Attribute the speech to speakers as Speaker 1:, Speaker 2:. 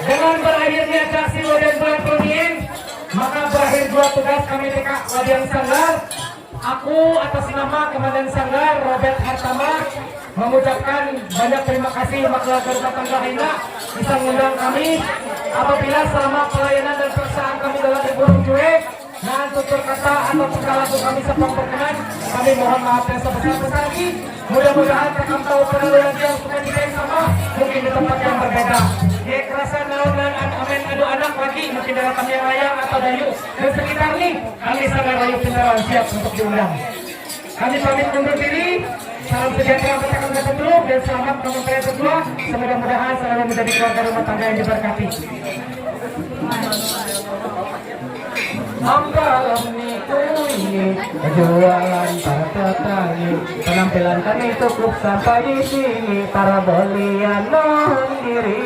Speaker 1: Dengan berakhirnya atraksi Wadian Bulat Dayak, maka berakhir dua tugas kami TK Wadian Sanggar. Aku atas nama Komandan Sanggar Robert Hartama mengucapkan banyak terima kasih makhluk Garuda Tangga bisa mengundang kami apabila selama pelayanan dan perasaan kami dalam Burung Cuek dan tutur kata atau tingkah laku kami sepang berkenan, kami mohon maaf yang sebesar-besar lagi. Mudah-mudahan rekam tahu penelitian yang suka kita yang sama mungkin di tempat yang berbeda. Ya kerasa naon dan amin adu anak lagi mungkin dalam kami layang atau dayu dan sekitar nih kami Sanggar Layu Pintaruan siap untuk diundang. Kami pamit undur diri. Salam sejahtera untuk kami berdua dan selamat kementerian berdua. Semoga-modahan selalu menjadi keluarga rumah tangga yang diberkati. Ambalam niku ini jualan para petani, penampilan kami cukup sampai di sini para belian mohon diri.